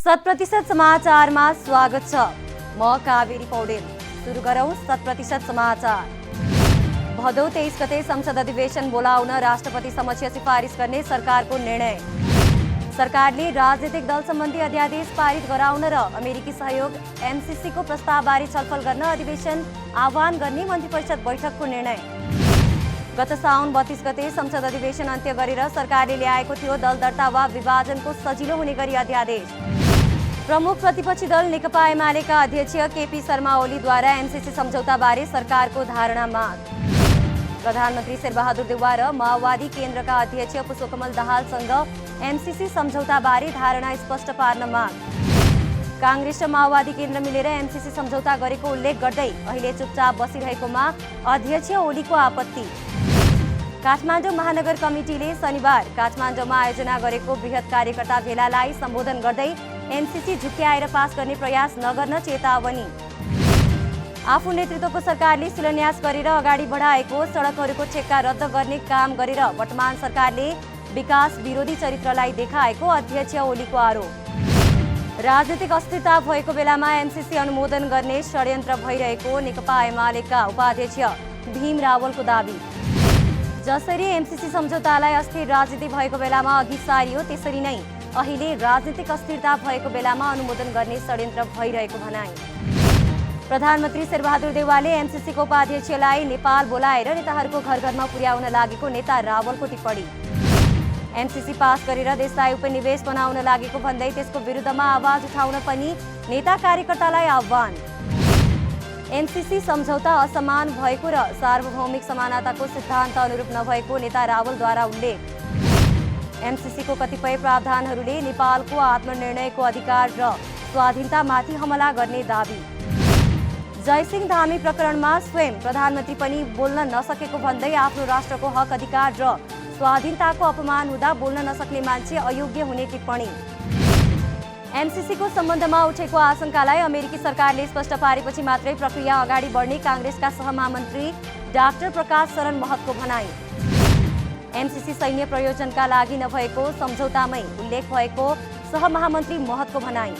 शत समाचारमा स्वागत छ। म कावेरी पौडेल। सुरु गरौं 100% समाचार। भदौ 23 गते संसद अधिवेशन बोलाउन राष्ट्रपति समक्ष सिफारिस गर्ने सरकारको निर्णय। सरकारले राजनीतिक दल सम्बन्धी अध्यादेश पारित गराउन र अमेरिकी सहयोग एमसीसी को प्रस्तावबारे छलफल गर्न अधिवेशन आह्वान गर्ने मन्त्रीपरिषद बैठकको निर्णय। गत साउन 32 गते संसद अधिवेशन अन्त्य गरेर सरकारले ल्याएको थियो दल दर्ता वा विभाजनको सजिलो हुने गरी अध्यादेश। प्रमुख प्रतिपक्षी दल नेकपा एमालेका अध्यक्ष केपी शर्मा ओलीद्वारा एमसीसी सम्झौताबारे सरकारको धारणा माग। प्रधानमन्त्री शेरबहादुर देउवा र माओवादी केन्द्रका अध्यक्ष पुष्पकमल दाहालसँग एमसीसी सम्झौताबारे धारणा स्पष्ट पार्न माग। कांग्रेस र माओवादी केन्द्र मिलेर एमसीसी सम्झौता गरेको उल्लेख गर्दै अहिले चुपचाप बसिरहेकोमा अध्यक्ष ओलीको आपत्ति। काठमाडौँ महानगर कमिटीले शनिबार काठमाडौँमा आयोजना गरेको बृहत कार्यकर्ता भेलालाई सम्बोधन गर्दै एमसीसी झुक्क्याएर पास गर्ने प्रयास नगर्न चेतावनी। आफू नेतृत्वको सरकारले शिलान्यास गरेर अगाडि बढाएको सडकहरूको ठेक्का रद्द गर्ने काम गरेर वर्तमान सरकारले विकास विरोधी चरित्रलाई देखाएको अध्यक्ष ओलीको आरोप। राजनीतिक अस्थिरता भएको बेलामा एमसीसी अनुमोदन गर्ने षड्यन्त्र भइरहेको नेकपा एमालेका उपाध्यक्ष भीम रावलको दाबी। जसरी एमसीसी सम्झौतालाई अस्थिर राजनीति भएको बेलामा अघि सारियो त्यसरी नै अहिले राजनीतिक अस्थिरता भएको बेलामा अनुमोदन गर्ने षड्यन्त्र भइरहेको भनाई। प्रधानमन्त्री शेरबहादुर देउवाले एमसीसीको उपाध्यक्षलाई नेपाल बोलाएर नेताहरूको घर घरमा पुर्याउन लागेको नेता रावलको टिप्पणी। एमसीसी पास गरेर देशलाई उपनिवेश बनाउन लागेको भन्दै त्यसको विरुद्धमा आवाज उठाउन पनि नेता कार्यकर्तालाई आह्वान। एमसीसी सम्झौता असमान भएको र सार्वभौमिक समानताको सिद्धान्त अनुरूप नभएको नेता रावलद्वारा उल्लेख। एमसीसीको कतिपय प्रावधानहरूले नेपालको आत्मनिर्णयको अधिकार र स्वाधीनतामाथि हमला गर्ने दाबी। जयसिंह धामी प्रकरणमा स्वयं प्रधानमन्त्री पनि बोल्न नसकेको भन्दै आफ्नो राष्ट्रको हक अधिकार र स्वाधीनताको अपमान हुँदा बोल्न नसक्ने मान्छे अयोग्य हुने टिप्पणी। एमसीसीको सम्बन्धमा उठेको आशंकालाई अमेरिकी सरकारले स्पष्ट पारेपछि मात्रै प्रक्रिया अगाडि बढ्ने कांग्रेसका सहमहामन्त्री डाक्टर प्रकाश शरण महतको भनाई। एमसीसी सैन्य प्रयोजनका लागि नभएको सम्झौतामै उल्लेख भएको सहमहामन्त्री महतको भनाई।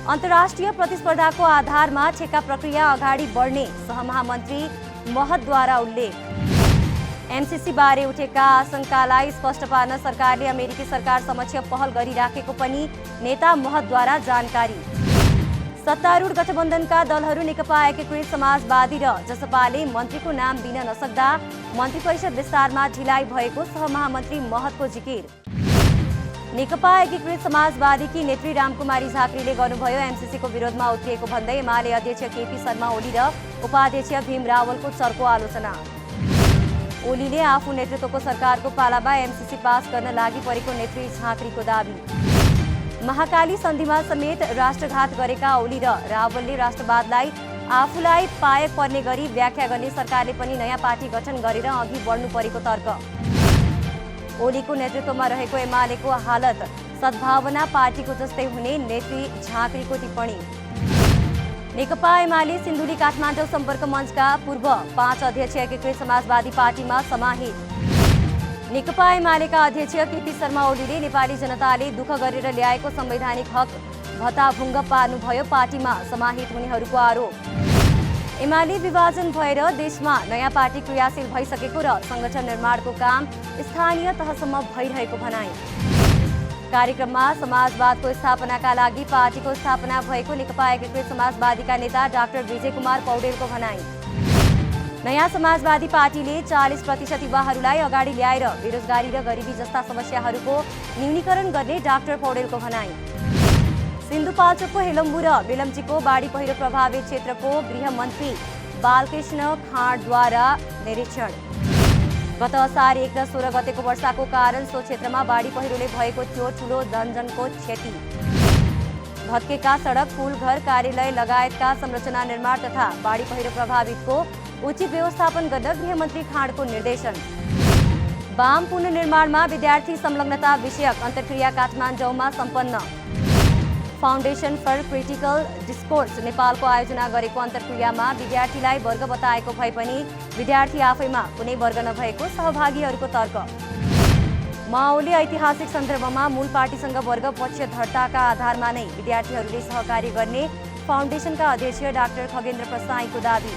अन्तर्राष्ट्रिय प्रतिस्पर्धाको आधारमा ठेक्का प्रक्रिया अगाडि बढ्ने सहमहामन्त्री महतद्वारा उल्लेख। एमसीसी बारे उठेका आशंकालाई स्पष्ट पार्न सरकारले अमेरिकी सरकार समक्ष पहल गरिराखेको पनि नेता महतद्वारा जानकारी। सत्तारूढ गठबन्धनका दलहरू नेकपा एकीकृत समाजवादी र जसपाले मन्त्रीको नाम दिन नसक्दा मन्त्री परिषद विस्तारमा ढिलाइ भएको सहमहामन्त्री महतको जिकिर। नेकपा एकीकृत समाजवादीकी नेत्री रामकुमारी झाँक्रीले गर्नुभयो एमसीसीको विरोधमा उत्रिएको भन्दै एमाले अध्यक्ष केपी शर्मा ओली र उपाध्यक्ष भीम रावलको चर्को आलोचना। ओलीले आफू नेतृत्वको सरकारको पालामा एमसीसी पास गर्न लागि परेको नेत्री झाँक्रीको दाबी। महाकाली सन्धिमा समेत राष्ट्रघात गरेका ओली र रावलले राष्ट्रवादलाई आफूलाई पायक पर्ने गरी व्याख्या गर्ने सरकारले पनि नयाँ पार्टी गठन गरेर अघि बढ्नु परेको तर्क। ओलीको नेतृत्वमा रहेको एमालेको हालत सद्भावना पार्टीको जस्तै हुने नेत्री झाँक्रीको टिप्पणी। नेकपा एमाले सिन्धुली काठमाडौँ सम्पर्क मञ्चका पूर्व 5 अध्यक्ष एकीकृत समाजवादी पार्टीमा समाहित। नेकपा एमालेका अध्यक्ष केपी शर्मा ओलीले नेपाली जनताले दुःख गरेर ल्याएको संवैधानिक हक भत्ताभुङ्ग पार्नुभयो पार्टीमा समाहित हुनेहरूको आरोप। एमाले विभाजन भएर देशमा नयाँ पार्टी क्रियाशील भइसकेको र संगठन निर्माणको काम स्थानीय तहसम्म भइरहेको भनाई। कार्यक्रममा समाजवादको स्थापनाका लागि पार्टीको स्थापना भएको नेकपा एकीकृत समाजवादीका नेता डाक्टर विजय कुमार पौडेलको भनाई। नयाँ समाजवादी पार्टीले 40% युवाहरूलाई अगाडि ल्याएर बेरोजगारी र गरिबी जस्ता समस्याहरूको न्यूनीकरण गर्ने डाक्टर पौडेलको भनाई। सिन्धुपाल्चोकको हेलम्बु र बेलम्चीको बाढी पहिरो प्रभावित क्षेत्रको गृहमन्त्री बालकृष्ण खाँडद्वारा निरीक्षण। गत असार 1 र 16 गतेको वर्षाको कारण सो क्षेत्रमा बाढी पहिरोले भएको थियो ठूलो जनजनको क्षति। भत्केका सडक, पुल, घर, कार्यालय लगायतका संरचना निर्माण तथा बाढी पहिरो प्रभावितको उचित व्यवस्थापन गर्न गृहमन्त्री खाँडको निर्देशन। वाम पुनर्निर्माणमा विद्यार्थी संलग्नता विषयक अन्तर्क्रिया काठमाडौँमा सम्पन्न। फाउन्डेसन फर क्रिटिकल डिस्कोर्स नेपालको आयोजना गरेको अन्तर्क्रियामा विद्यार्थीलाई वर्ग बताएको भए पनि विद्यार्थी आफैमा कुनै वर्ग नभएको सहभागीहरूको तर्क। माओले ऐतिहासिक सन्दर्भमा मूल पार्टीसँग वर्ग पक्षधरताका आधारमा नै विद्यार्थीहरूले सहकार्य गर्ने फाउन्डेसनका अध्यक्ष डाक्टर खगेन्द्र प्रसाईको दावी।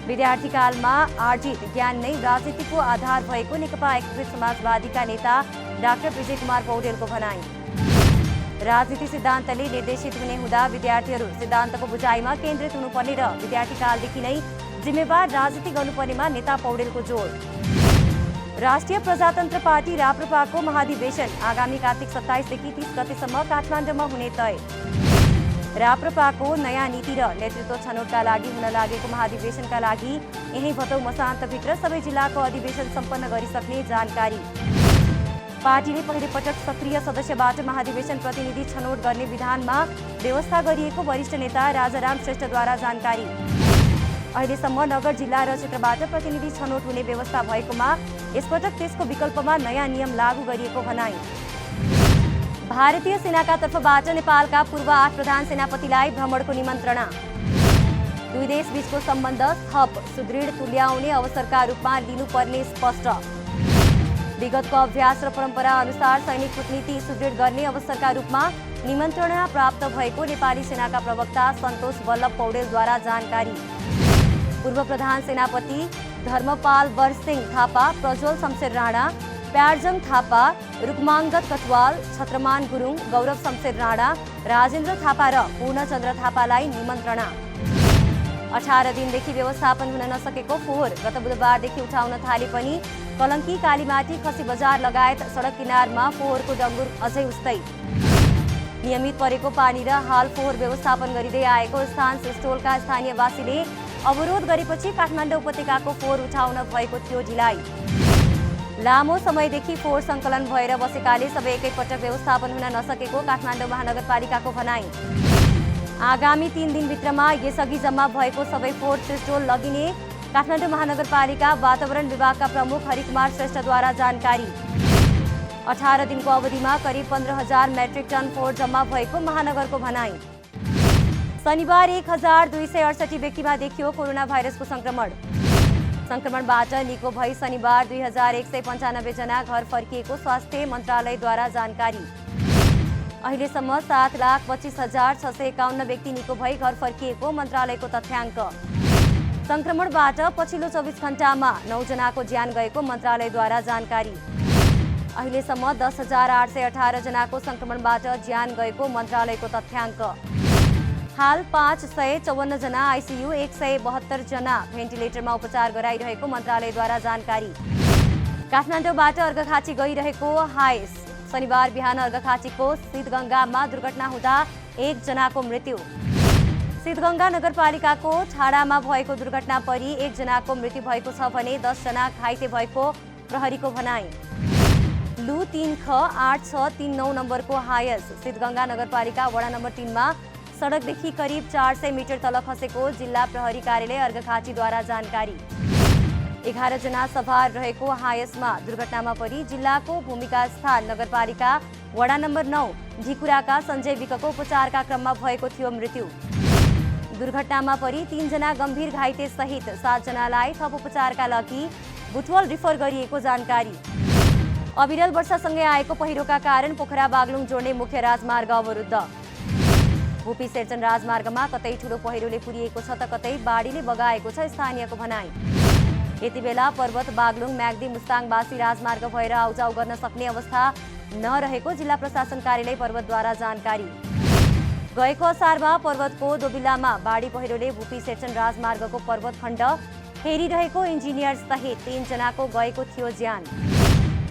विद्यार्थीकालमा आर्जित ज्ञान नै राजनीतिको आधार भएको नेकपा एकीकृत समाजवादीका नेता डाक्टर विजय कुमार पौडेलको भनाई। राजनीति सिद्धान्तले निर्देशित हुने हुँदा विद्यार्थीहरू सिद्धान्तको बुझाइमा केन्द्रित हुनुपर्ने र विद्यार्थीकालदेखि नै जिम्मेवार राजनीति गर्नुपर्नेमा नेता पौडेलको जोड। राष्ट्रिय प्रजातन्त्र पार्टी राप्रपाको महाधिवेशन आगामी कार्तिक 27 देखि 30 गतेसम्म काठमाडौँमा हुने तय। राप्रपाको नयाँ नीति र नेतृत्व छनौटका लागि हुन लागेको महाधिवेशनका लागि यही भदौ मसान्तभित्र सबै जिल्लाको अधिवेशन सम्पन्न गरिसक्ने जानकारी। पार्टीले पहिलो पटक सक्रिय सदस्यबाट महाधिवेशन प्रतिनिधि छनौट गर्ने विधानमा व्यवस्था गरिएको वरिष्ठ नेता राजाराम श्रेष्ठद्वारा जानकारी। अहिलेसम्म नगर जिल्ला र क्षेत्रबाट प्रतिनिधि छनौट हुने व्यवस्था भएकोमा यसपटक त्यसको विकल्पमा नयाँ नियम लागू गरिएको भनाई। भारतीय सेनाका तर्फबाट नेपालका पूर्व 8 प्रधान सेनापतिलाई भ्रमणको निमन्त्रणा। दुई देश बीचको सम्बन्ध थप सुदृढ तुल्याउने अवसरका रूपमा लिनुपर्ने स्पष्ट। विगतको अभ्यास र परम्परा अनुसार सैनिक कूटनीति सुदृढ गर्ने अवसरका रूपमा निमन्त्रणा प्राप्त भएको नेपाली सेनाका प्रवक्ता सन्तोष वल्लभ पौडेलद्वारा जानकारी। पूर्व प्रधान सेनापति धर्मपाल बरसिंह थापा, प्रज्वल शमशेर राणा, प्यारजङ थापा, रुक्माङ्गद कटवाल, छत्रमान गुरुङ, गौरव शमशेर राणा, राजेन्द्र थापा र पूर्णचन्द्र थापालाई निमन्त्रणा। 18 दिनदेखि व्यवस्थापन हुन नसकेको फोहोर गत बुधबारदेखि उठाउन थाले पनि कलङ्की, कालीमाटी, खसी बजार लगायत सडक किनारमा फोहोरको डङ्गुर अझै उस्तै। नियमित परेको पानी र हाल फोहोर व्यवस्थापन गरिँदै आएको स्थान सिस्टोलका स्थानीयवासीले अवरोध गरेपछि काठमाडौँ उपत्यकाको फोहोर उठाउन भएको थियो ढिलाइ। लामो समयदेखि फोहोर सङ्कलन भएर बसेकाले सबै एकैपटक व्यवस्थापन हुन नसकेको काठमाडौँ महानगरपालिकाको भनाई। आगामी 3 दिनभित्रमा यसअघि जम्मा भएको सबै फोहोर सिस्टोल लगिने काठमाडौँ महानगरपालिका वातावरण विभागका प्रमुख हरिकुमार श्रेष्ठद्वारा जानकारी। 18 दिनको अवधिमा करिब 15,000 मेट्रिक टन फोहोर जम्मा भएको महानगरको भनाई। शनिबार 1,268 व्यक्तिमा देखियो कोरोना भाइरसको संक्रमण। संक्रमणबाट निको भई शनिबार 2,195 जना घर फर्किएको स्वास्थ्य मन्त्रालयद्वारा जानकारी। अहिलेसम्म 7,25,651 व्यक्ति निको भई घर फर्किएको मन्त्रालयको तथ्याङ्क। संक्रमणबाट पछिल्लो 24 घण्टामा 9 जनाको ज्यान गएको मन्त्रालयद्वारा जानकारी। अहिलेसम्म 10,818 जनाको संक्रमणबाट ज्यान गएको मन्त्रालयको तथ्याङ्क। हाल 554 जना आइसियु, 172 जना भेन्टिलेटरमा उपचार गराइरहेको मन्त्रालयद्वारा जानकारी। काठमाडौँबाट अर्घाखाँची गइरहेको हाइस शनिबार बिहान अर्घाखाँचीको सिद्धगङ्गामा दुर्घटना हुँदा 1 जनाको मृत्यु। सिद्धगङ्गा नगरपालिकाको छाडामा भएको दुर्घटना परि 1 जनाको मृत्यु भएको छ भने 10 जना घाइते भएको प्रहरीको भनाई। लु 3ख8639 नम्बरको हायस सिद्धगङ्गा नगरपालिका वडा नम्बर 3 मा सडकदेखि करिब 400 मिटर तल खसेको जिल्ला प्रहरी कार्यालय अर्घाखाँचीद्वारा जानकारी। 11 जना सवार रहेको हायसमा दुर्घटनामा परि जिल्लाको भूमिका स्थान नगरपालिका वडा नम्बर 9 ढिकुराका सञ्जय विकको उपचारका क्रममा भएको थियो मृत्यु। दुर्घटनामा परि 3 जना गम्भीर घाइते सहित 7 जनालाई थप उपचारका लागि बुटवल रिफर गरिएको जानकारी। अविरल वर्षासँगै आएको पहिरोका कारण पोखरा बागलुङ जोड्ने मुख्य राजमार्ग अवरुद्ध। भूपी सेर्चन राजमार्गमा कतै ठूलो पहिरोले पुरिएको छ त कतै बाढीले बगाएको छ स्थानीयको भनाई। यति बेला पर्वत बागलुङ म्याग्दी मुस्ताङवासी राजमार्ग भएर आउजाउ गर्न सक्ने अवस्था नरहेको जिल्ला प्रशासन कार्यालय पर्वतद्वारा जानकारी। गएको असारमा पर्वतको दोबिल्लामा बाढी पहिरोले भूपी सेर्चन राजमार्गको पर्वत खण्ड हेरिरहेको इन्जिनियर सहित 3 जनाको गएको थियो ज्यान।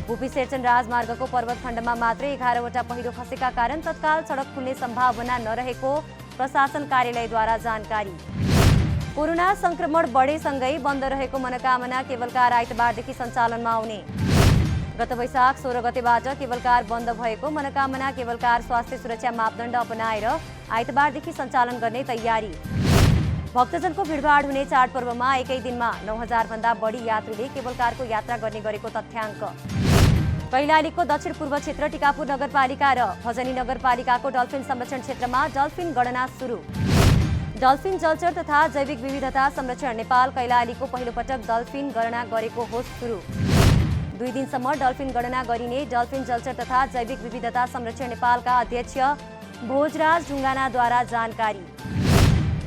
भूपी सेर्चन राजमार्गको पर्वत खण्डमा मात्रै 11वटा पहिरो खसेका कारण तत्काल सडक खुल्ने सम्भावना नरहेको प्रशासन कार्यालयद्वारा जानकारी। कोरोना संक्रमण बढेसँगै बन्द रहेको मनोकामना केबल कार आइतबारदेखि सञ्चालनमा आउने। गत वैशाख 16 गतेबाट केबल कार बन्द भएको मनोकामना केबल कार स्वास्थ्य सुरक्षा मापदण्ड अपनाएर आइतबारदेखि सञ्चालन गर्ने तयारी। भक्तजनको भिडभाड हुने चाडपर्वमा एकै दिनमा 9,000 भन्दा बढी यात्रुले केबल कारको यात्रा गर्ने गरेको तथ्याङ्क। कैलालीको दक्षिण पूर्व क्षेत्र टिकापुर नगरपालिका र भजनी नगरपालिकाको डल्फिन संरक्षण क्षेत्रमा डल्फिन गणना सुरु। डल्फिन जलचर तथा जैविक विविधता संरक्षण नेपाल कैलालीको पहिलो पटक डल्फिन गणना गरेको हो सुरु। 2 दिनसम्म डल्फिन गणना गरिने डल्फिन जलचर तथा जैविक विविधता संरक्षण नेपालका अध्यक्ष भोजराज ढुङ्गानाद्वारा जानकारी।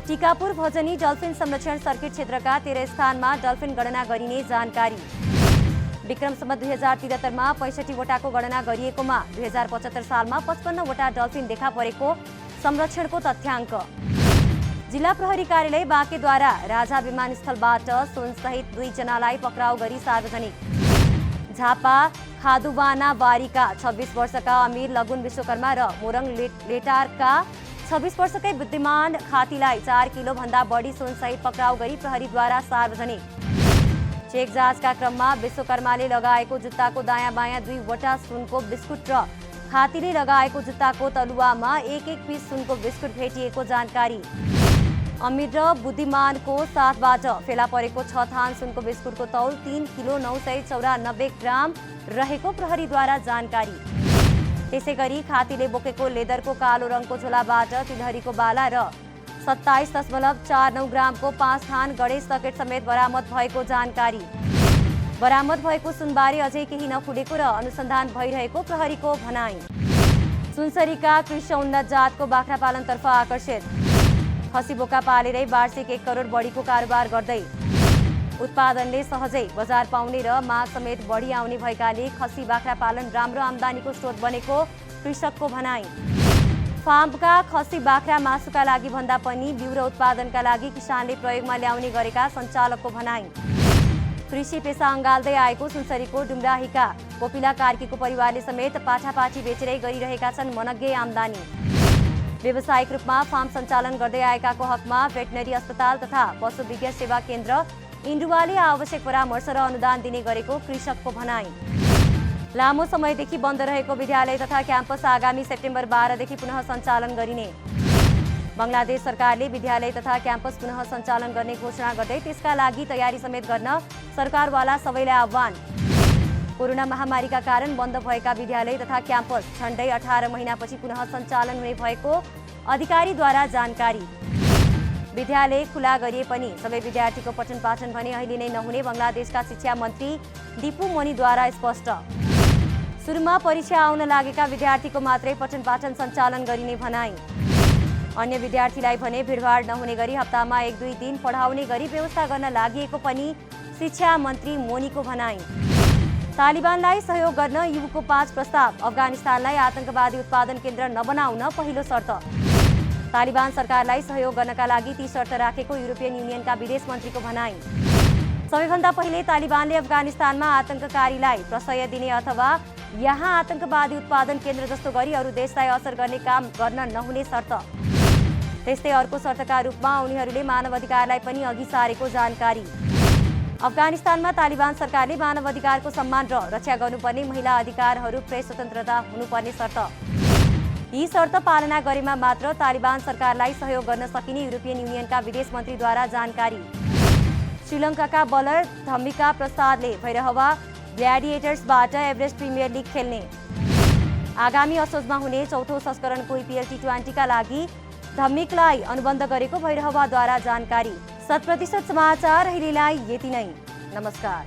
टिकापुर भजनी डल्फिन संरक्षण सर्किट क्षेत्रका 13 स्थानमा डल्फिन गणना गरिने जानकारी। विक्रमसम्म 2073 मा 65 वटाको गणना गरिएकोमा 2075 सालमा 55 वटा डल्फिन देखा परेको संरक्षणको तथ्याङ्क। जिल्ला प्रहरी कार्यालय बाँकेद्वारा राजा विमानस्थलबाट सुनसहित 2 जनालाई पक्राउ गरी सार्वजनिक। झापा खादुवाना बारीका 26 वर्षका अमीर लगुन विश्वकर्मा र मोरङ लेटारका 26 वर्षकै बुद्धिमान खातीलाई 4 किलो भन्दा बढी सुनसहित पक्राउ गरी प्रहरीद्वारा सार्वजनिक। चेक जाँचका क्रममा विश्वकर्माले लगाएको जुत्ताको दायाँ बायाँ 2 वटा सुनको बिस्कुट र खातीले लगाएको जुत्ताको तलुवामा 1-1 पिस सुनको बिस्कुट भेटिएको जानकारी। अमीर र बुद्धिमानको साथबाट फेला परेको 6 थान सुनको बिस्कुटको तौल 3 किलो 994 ग्राम रहेको प्रहरीद्वारा जानकारी। त्यसैगरी खातीले बोकेको लेदरको कालो रङको झोलाबाट तिलहरीको बाला र 27.49 ग्रामको 5 थान गणेश सकेट समेत बरामद भएको जानकारी। बरामद भएको सुनबारे अझै केही नखुलेको र अनुसन्धान भइरहेको प्रहरीको भनाई। सुनसरीका कृषि उन्नत जातको बाख्रा पालनतर्फ आकर्षित। खसी बोका पालेरै वार्षिक 1 करोड बढीको कारोबार गर्दै उत्पादनले सहजै बजार पाउने र माग समेत बढी आउने भएकाले खसी बाख्रा पालन राम्रो आम्दानीको स्रोत बनेको कृषकको भनाई। फार्मका खसी बाख्रा मासुका लागि भन्दा पनि बिउ र उत्पादनका लागि किसानले प्रयोगमा ल्याउने गरेका सञ्चालकको भनाई। कृषि पेसा अँगाल्दै आएको सुनसरीको डुम्राहीका कोपिला कार्कीको परिवारले समेत पाठापाठी बेचेरै गरिरहेका छन् मनग्गे आम्दानी। व्यावसायिक रूपमा फार्म सञ्चालन गर्दै आएकाको हकमा भेटनरी अस्पताल तथा पशु विज्ञ सेवा केन्द्र इन्डुवाले आवश्यक परामर्श र अनुदान दिने गरेको कृषकको भनाई। लामो समयदेखि बन्द रहेको विद्यालय तथा क्याम्पस आगामी सेप्टेम्बर 12 देखि पुनः सञ्चालन गरिने। बङ्गलादेश सरकारले विद्यालय तथा क्याम्पस पुनः सञ्चालन गर्ने घोषणा गर्दै त्यसका लागि तयारी समेत गर्न सरकारवाला सबैलाई आह्वान। कोरोना महामारीका कारण बन्द भएका विद्यालय तथा क्याम्पस झण्डै 18 महिनापछि पुनः सञ्चालन हुने भएको अधिकारीद्वारा जानकारी। विद्यालय खुला गरिए पनि सबै विद्यार्थीको पठन पाठन भने अहिले नै नहुने बङ्गलादेशका शिक्षा मन्त्री दिपु मोनीद्वारा स्पष्ट। सुरुमा परीक्षा आउन लागेका विद्यार्थीको मात्रै पठन पाठन सञ्चालन गरिने भनाई। अन्य विद्यार्थीलाई भने भिडभाड नहुने गरी हप्तामा 1-2 दिन पढाउने गरी व्यवस्था गर्न लागि पनि शिक्षा मन्त्री मोनीको भनाई। तालिबानलाई सहयोग गर्न युको 5 प्रस्ताव। अफगानिस्तानलाई आतंकवादी उत्पादन केन्द्र नबनाउन पहिलो शर्त। तालिबान सरकारलाई सहयोग गर्नका लागि ती शर्त राखेको युरोपियन युनियनका विदेश मन्त्रीको भनाई। सबैभन्दा पहिले तालिबानले अफगानिस्तानमा आतंककारीलाई प्रश्रय दिने अथवा यहाँ आतंकवादी उत्पादन केन्द्र जस्तो गरी अरू देशलाई असर गर्ने काम गर्न नहुने शर्त। त्यस्तै अर्को शर्तका रूपमा उनीहरूले मानव अधिकारलाई पनि अघि सारेको जानकारी। अफगानिस्तानमा तालिबान सरकारले मानव अधिकारको सम्मान र रक्षा गर्नुपर्ने महिला अधिकारहरू प्रेस स्वतन्त्रता हुनुपर्ने शर्त। यी शर्त पालना गरेमा मात्र तालिबान सरकारलाई सहयोग गर्न सकिने युरोपियन युनियनका विदेश मन्त्रीद्वारा जानकारी। श्रीलङ्काका बलर धम्मिका प्रसादले भैरहवा ग्ल्याडिएटर्सबाट एभरेस्ट प्रिमियर लिग खेल्ने। आगामी असोजमा हुने 4औं संस्करणको IPL T20 का लागि धम्मिकलाई अनुबन्ध गरेको भैरहवाद्वारा जानकारी। 100% समाचार अहिलेलाई यति नै। नमस्कार।